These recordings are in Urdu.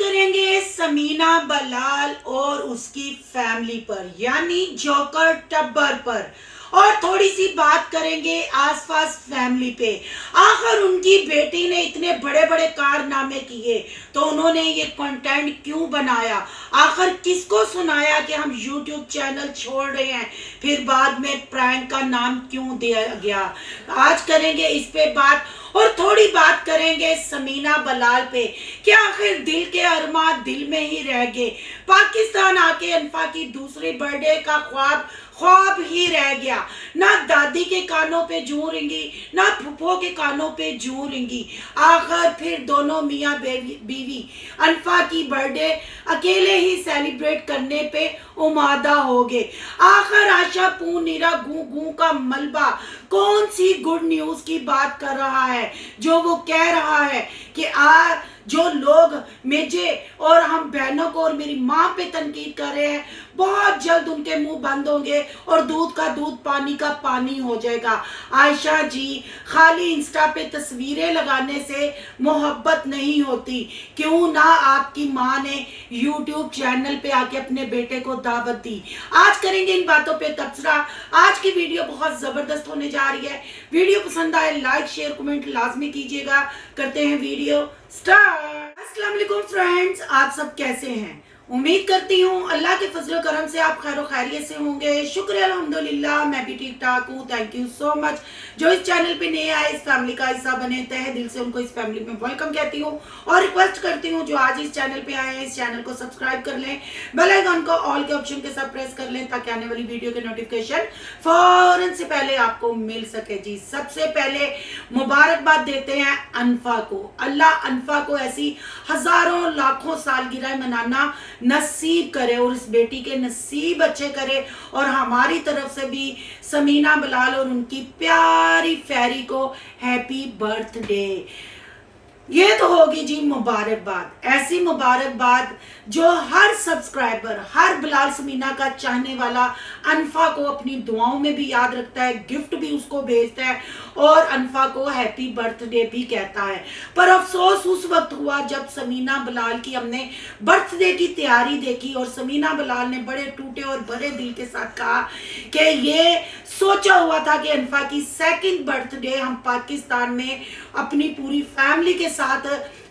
کریں گے سمینا بلال اور اس کی فیملی پر یعنی جوکر ٹبر پر، اور تھوڑی سی بات کریں گے آس پاس فیملی پہ۔ آخر ان کی بیٹی نے اتنے بڑے بڑے کارنامے کیے تو انہوں نے یہ کنٹینٹ کیوں بنایا، آخر کس کو سنایا کہ ہم یوٹیوب چینل چھوڑ رہے ہیں، پھر بعد میں پرینک کا نام کیوں دیا گیا۔ آج کریں گے اس پہ بات، اور تھوڑی بات کریں گے سمینا بلال پہ کہ آخر دل کے ارمان دل میں ہی رہ گئے۔ پاکستان آ کے انفا کی دوسری برتھ ڈے کا خواب ہی رہ گیا۔ نہ دادی کے کانوں پہ جوں رنگی، نہ پھپھو کے کانوں پہ جوں رنگی۔ آخر پھر دونوں میاں بیوی انفا کی برتھ ڈے اکیلے ہی سیلیبریٹ کرنے پہ آمادہ ہو گئے۔ آخر آشا پونیرا گوں گوں کا ملبہ کون سی گڈ نیوز کی بات کر رہا ہے جو وہ کہہ رہا ہے کہ جو لوگ مجھے اور ہم بہنوں کو اور میری ماں پہ تنقید کر رہے ہیں، بہت جلد ان کے منہ بند ہوں گے اور دودھ کا دودھ پانی کا پانی ہو جائے گا۔ عائشہ جی، خالی انسٹا پہ تصویریں لگانے سے محبت نہیں ہوتی، کیوں نہ آپ کی ماں نے یوٹیوب چینل پہ آ کے اپنے بیٹے کو دعوت دی۔ آج کریں گے ان باتوں پہ تبصرہ۔ آج کی ویڈیو بہت زبردست ہونے جا رہی ہے۔ ویڈیو پسند آئے لائک شیئر کمنٹ لازمی کیجیے گا۔ کرتے ہیں ویڈیو سٹارٹ۔ السلام علیکم فرینڈز، آپ سب کیسے ہیں؟ امید کرتی ہوں اللہ کے فضل و کرم سے آپ خیر و خیریت سے ہوں گے۔ شکر الحمدللہ میں بھی ٹھیک ٹھاک ہوں۔ تھینک یو سو مچ۔ جو اس چینل پہ نئے آئے اس فیملی کا حصہ بنے، تہہ دل سے ان کو اس فیملی میں ویلکم کہتی ہوں، اور ریکویسٹ کرتی ہوں جو آج اس چینل پہ آئے ہیں اس چینل کو سبسکرائب کر لیں، بیل آئیکن کو آل کے آپشن کے ساتھ پریس کر لیں تاکہ آنے والی ویڈیو کے نوٹیفیکیشن فوراً سے پہلے آپ کو مل سکے۔ جی سب سے پہلے مبارکباد دیتے ہیں انفا کو۔ اللہ انفا کو ایسی ہزاروں لاکھوں سالگرہ منانا نصیب کرے اور اس بیٹی کے نصیب اچھے کرے، اور ہماری طرف سے بھی سمینا بلال اور ان کی پیاری فیری کو ہیپی برتھ ڈے۔ یہ تو ہوگی جی مبارکباد، ایسی مبارکباد جو ہر سبسکرائبر، ہر بلال سمینا کا چاہنے والا انفا کو اپنی دعاؤں میں بھی یاد رکھتا ہے، گفٹ بھی اس کو بھیجتا ہے اور انفا کو ہیپی برتھ ڈے بھی کہتا ہے۔ پر افسوس اس وقت ہوا جب سمینا بلال کی ہم نے برتھ ڈے کی تیاری دیکھی اور سمینا بلال نے بڑے ٹوٹے اور بھرے دل کے ساتھ کہا کہ یہ سوچا ہوا تھا کہ انفا کی سیکنڈ برتھ ڈے ہم پاکستان میں اپنی پوری فیملی کے ساتھ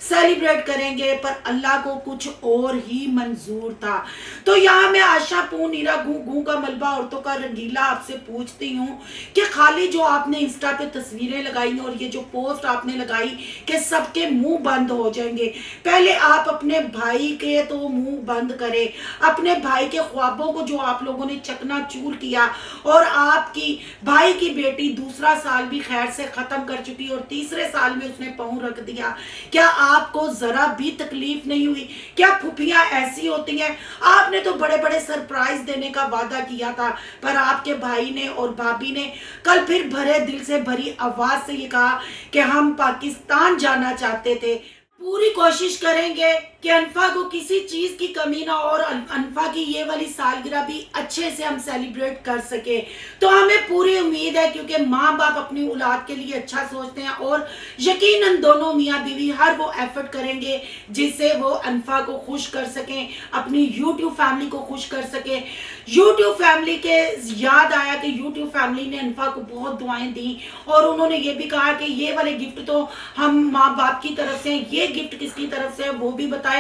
سیلیبریٹ کریں گے، پر اللہ کو کچھ اور ہی منظور تھا۔ تو یہاں میں آشا پونیرا گوں گوں کا ملبہ عورتوں کا رنگیلا آپ سے پوچھتی ہوں کہ خالی جو آپ نے انسٹا پہ تصویریں لگائی اور یہ جو پوسٹ آپ نے لگائی کہ سب کے منہ بند ہو جائیں گے، پہلے آپ اپنے بھائی کے تو منہ بند کرے، اپنے بھائی کے خوابوں کو جو آپ لوگوں نے چکنا چور کیا، اور آپ کی بھائی کی بیٹی دوسرا سال بھی خیر سے ختم کر چکی اور تیسرے سال میں اس نے پاؤں رکھ دیا، کیا آپ کو ذرا بھی تکلیف نہیں ہوئی؟ کیا پھوپھیاں ایسی ہوتی ہیں؟ آپ نے تو بڑے بڑے سرپرائز دینے کا وعدہ کیا تھا، پر آپ کے بھائی نے اور بھابی نے کل پھر بھرے دل سے بھری آواز سے یہ کہا کہ ہم پاکستان جانا چاہتے تھے۔ پوری کوشش کریں گے کہ انفا کو کسی چیز کی کمی نہ ہو اور انفا کی یہ والی سالگرہ بھی اچھے سے ہم سیلیبریٹ کر سکے۔ تو ہمیں پوری امید ہے کیونکہ ماں باپ اپنی اولاد کے لیے اچھا سوچتے ہیں، اور یقیناً دونوں میاں بیوی ہر وہ ایفرٹ کریں گے جس سے وہ انفا کو خوش کر سکیں، اپنی یوٹیوب فیملی کو خوش کر سکیں۔ یوٹیوب فیملی کے یاد آیا کہ یوٹیوب فیملی نے انفا کو بہت دعائیں دیں اور انہوں نے یہ بھی کہا کہ یہ والے گفٹ تو ہم ماں باپ کی طرف سے، یہ گفٹ کس کی طرف سے وہ بھی بتائے۔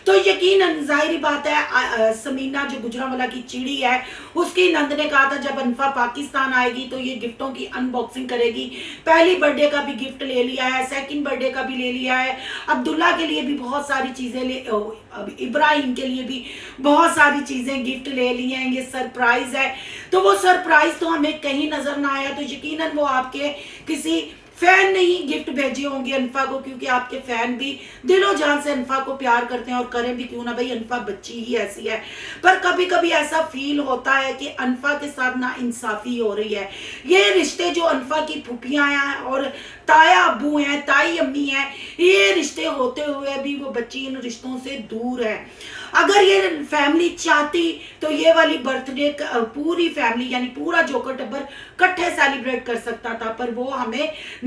تو یقیناً ظاہری بات ہے سمینا جو گجرانوالہ کی چیڑی ہے، اس کی نند نے کہا تھا جب انفا پاکستان آئے گی تو یہ گفٹوں کی ان باکسنگ کرے گی۔ پہلی برتھ ڈے کا بھی گفٹ لے لیا ہے، سیکنڈ برتھ ڈے کا بھی لے لیا ہے، عبداللہ کے لیے بھی بہت ساری چیزیں ابراہیم کے لیے بھی بہت ساری چیزیں گفٹ لے لی ہیں۔ یہ سرپرائز ہے، تو وہ سرپرائز تو ہمیں کہیں نظر نہ آیا، تو یقیناً وہ آپ کے کسی فین نے ہی گفٹ بھیجے ہوں گے انفا کو، کیونکہ آپ کے فین بھی دل و جان سے انفا کو پیار کرتے ہیں، اور کریں بھی کیوں نہ بھائی، انفا بچی ہی ایسی ہے۔ پر کبھی کبھی ایسا فیل ہوتا ہے کہ انفا کے ساتھ نا انصافی ہو رہی ہے۔ یہ رشتے جو انفا کی پھوپھیاں ہیں اور تایا ابو ہیں، تائی امی ہیں، یہ رشتے ہوتے ہوئے بھی وہ بچی ان رشتوں سے دور ہے۔ اگر یہ فیملی چاہتی تو یہ والی برتھ ڈے پوری فیملی یعنی پورا جوکر ٹبر کٹھے سیلیبریٹ کر سکتا تھا، پر وہ ہمیں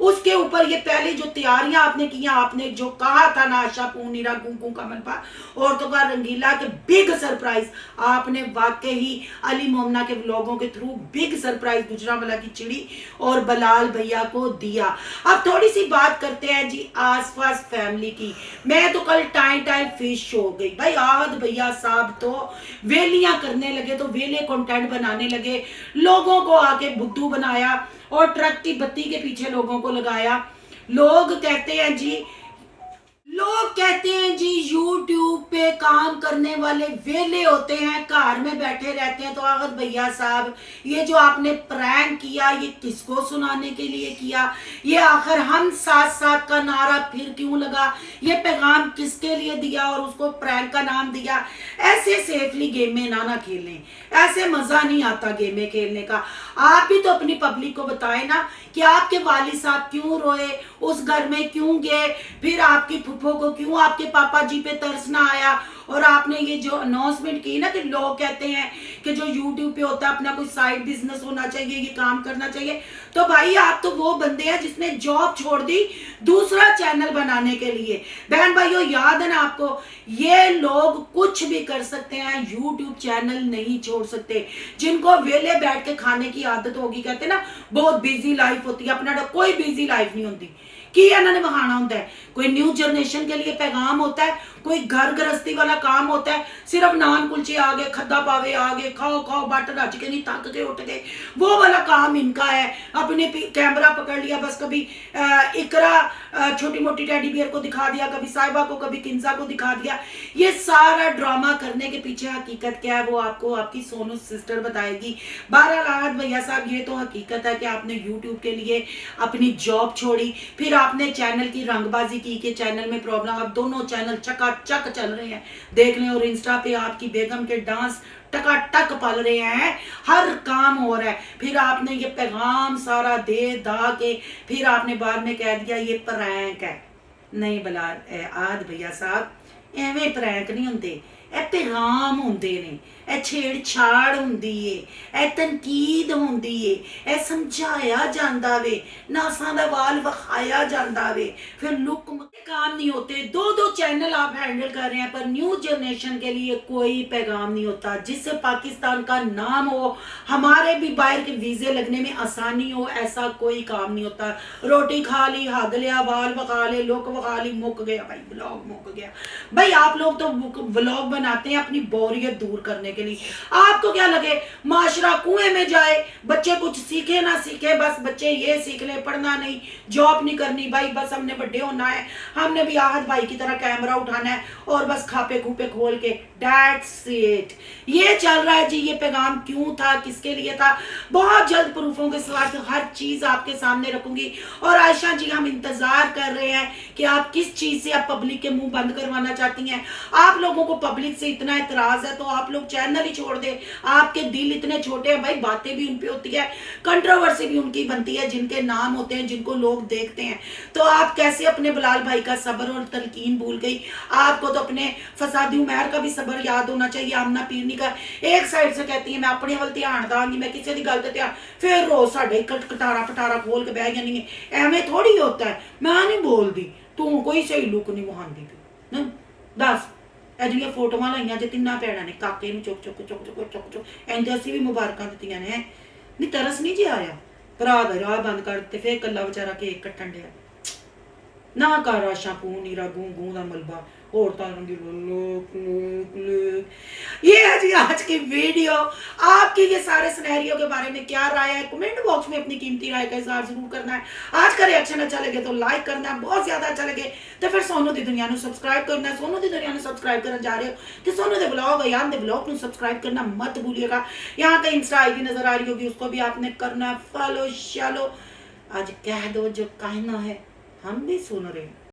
اس کے اوپر یہ پہلے جو تیاریاں آپ نے کیا، آپ نے جو کہا تھا نا آشا پونیرا گونگوں کا ملبہ عورتوں کا رنگیلا کے بگ سرپرائز، آپ نے واقعی علی مومنہ کے ولاگوں کے تھرو بگ سرپرائز گجرانوالہ کی چڑی اور بلال بھیا کو دیا۔ اب تھوڑی سی بات کرتے ہیں جی آس پاس فیملی کی۔ میں تو کل ٹائم فش ہو گئی بھائی، آہد بھیا صاحب تو ویلیاں کرنے لگے، تو ویلے کنٹینٹ بنانے لگے، لوگوں کو آ کے بدھو بنایا اور ٹرک کی بتی کے پیچھے لوگوں کو لگایا۔ لوگ کہتے ہیں جی یوٹیوب پہ کام کرنے والے ویلے ہوتے ہیں، گھر میں بیٹھے رہتے ہیں۔ تو آغت بھیا صاحب، یہ جو آپ نے پرینک کیا، یہ کس کو سنانے کے لیے کیا؟ یہ آخر ہم ساتھ ساتھ کا نعرہ پھر کیوں لگا؟ یہ پیغام کس کے لیے دیا اور اس کو پرینک کا نام دیا؟ ایسے سیفلی گیم میں نہ کھیلیں، ایسے مزہ نہیں آتا گیم میں کھیلنے کا۔ آپ بھی تو اپنی پبلک کو بتائیں نا کہ آپ کے والد صاحب کیوں روئے، اس گھر میں کیوں گئے، پھر آپ کی پھپھو کو کیوں آپ کے پاپا جی پہ ترس نہ آیا، اور آپ نے یہ جو اناؤنسمنٹ کی نا کہ لوگ کہتے ہیں کہ جو یوٹیوب پہ ہوتا ہے اپنا کوئی سائیڈ بزنس ہونا چاہیے، یہ کام کرنا چاہیے، تو بھائی آپ تو وہ بندے ہیں جس نے جاب چھوڑ دی دوسرا چینل بنانے کے لیے۔ بہن بھائیو یاد ہے نا آپ کو، یہ لوگ کچھ بھی کر سکتے ہیں، یوٹیوب چینل نہیں چھوڑ سکتے۔ جن کو ویلے بیٹھ کے کھانے کی عادت ہوگی، کہتے ہیں نا بہت بیزی لائف ہوتی ہے، اپنا کوئی بیزی لائف نہیں ہوتی، کی انہوں نے بہانا ہوتا ہے، کوئی نیو جنریشن کے لیے پیغام ہوتا ہے، کوئی گھر گرستی والا کام ہوتا ہے، صرف نان کلچے آگے، کھدا پاوے آگے، کھاؤ باٹر رج کے نہیں تھک کے اٹھ گئے، وہ والا کام ان کا ہے۔ اپنے کیمرہ پکڑ لیا، بس کبھی اقرا چھوٹی موٹی ٹیڈی بیئر کو دکھا دیا، کبھی صاحبہ کو، کبھی کنزا کو دکھا دیا۔ یہ سارا ڈرامہ کرنے کے پیچھے حقیقت کیا ہے وہ آپ کو آپ کی سونو سسٹر بتائے گی۔ بہرحال آہد بھیا صاحب، یہ تو حقیقت ہے کہ آپ نے یوٹیوب کے لیے اپنی جاب چھوڑی، پھر آپ نے چینل کی رنگ بازی کی کہ چینل میں پرابلم، اب دونوں چینل چکا چک چل رہے ہیں، دیکھ لیں، اور انسٹا پہ آپ کی بیگم کے ڈانس ٹکا ٹک پل رہے ہیں، ہر کام ہو رہا ہے۔ پھر آپ نے یہ پیغام سارا دے دا کے پھر آپ نے بعد میں کہہ دیا یہ پرینک ہے۔ نہیں بلال آہد بھیا صاحب، ایویں پرینک نہیں ہوندے، اے پیغام ہوندے نے، اے چھیڑ چھاڑ ہوندی ہے، اے تنقید ہوندی ہے، اے سمجھایا جاندا وے، ناساں دا وال وکھایا جاندا وے، پھر لک کام نہیں ہوتے۔ دو چینل آپ ہینڈل کر رہے ہیں، پر نیو جنریشن کے لیے کوئی پیغام نہیں ہوتا جس سے پاکستان کا نام ہو، ہمارے بھی باہر کے ویزے لگنے میں آسانی ہو، ایسا کوئی کام نہیں ہوتا۔ روٹی کھا لی، ہاگ لیا، وال وکھا لے، لک وکھا لی، مک گیا بھائی، بلاگ مک گیا۔ بھائی آپ لوگ تو ولاگ بناتے ہیں اپنی بوریت دور کرنے کے لیے، آپ کو کیا لگے معاشرہ کنویں میں جائے، بچے کچھ سیکھے نہ سیکھے، بس بچے یہ سیکھ لے، پڑھنا نہیں، جاب نہیں کرنی، بھائی بس ہم نے بڑے ہونا ہے، ہم نے بھی آہد بھائی کی طرح کیمرہ اٹھانا ہے اور بس کھاپے کھوپے کھول کے دیٹس اٹ۔ یہ چل رہا ہے جی۔ یہ پیغام کیوں تھا، کس کے لیے تھا، بہت جلد پروفوں کے ساتھ ہر چیز آپ کے سامنے رکھوں گی۔ اور عائشہ جی، ہم انتظار کر رہے ہیں کہ آپ کس چیز سے آپ پبلک کے منہ بند کروانا چاہتی ہیں۔ آپ لوگوں کو پبلک سے اتنا اعتراض ہے تو آپ لوگ چینل ہی چھوڑ دیں، آپ کے دل اتنے چھوٹے ہیں بھائی، باتیں بھی ان پہ ہوتی ہے، کنٹروورسی بھی ان کی بنتی ہے، جن کے نام ہوتے ہیں، جن کو لوگ دیکھتے ہیں۔ تو آپ کیسے اپنے بلال بھائی کا صبر اور تلقین بھول گئی؟ آپ کو تو اپنے فسادی عمیر کا بھی صبر یاد ہونا چاہیے، آمنہ پیرنی کا۔ ایک سائڈ سے کہتی ہیں میں اپنے ول دھیان داں گی، میں کسی دی گل تے دھیان، پھر رو ساڈے کٹارا پٹارا کھول کے بہ جانی ہے، ایویں تھوڑی ہوتا ہے۔ میں نہیں بول دی، تو کوئی صحیح لک نہیں وہاندی پی دس۔ اے جڑیاں فوٹواں لائیاں جے تیناں بھیڑاں نے کاکے نوں چک چک چک چک چک چک اینج اسی بھی مبارکاں دتیاں نے، نہیں ترس نہیں جی آیا؟ بھرا دا راہ بند کر تے پھر کلا بیچارہ کیک کٹن ڈیا۔ نہ کر آشا پونیرا گوں دا ملبہ عورتاں رنگی لوک لوک لوک۔ یہ ہے جی آج کی ویڈیو۔ آپ کی یہ سارے سنیریو کے بارے میں کیا رائے ہے؟ کمنٹ باکس میں اپنی قیمتی رائے کا اظہار ضرور کرنا ہے۔ آج کا ریاکشن اچھا لگے تو لائک کرنا ہے، بہت زیادہ اچھا لگے تو پھر سونو دی دنیا نو سبسکرائب کرنا ہے۔ سونو دی دنیا نو سبسکرائب کرنا جا رہے ہو تو سونو دے بلاگ ایان دے بلاگ نو سبسکرائب کرنا مت بھولیے گا۔ یہاں کا انسٹا آئی ڈی نظر آ رہی ہوگی، اس کو بھی آپ نے کرنا ہے فالو شالو۔ آج کہہ دو جو کہنا ہے، ہم بھی سن رہے ہیں۔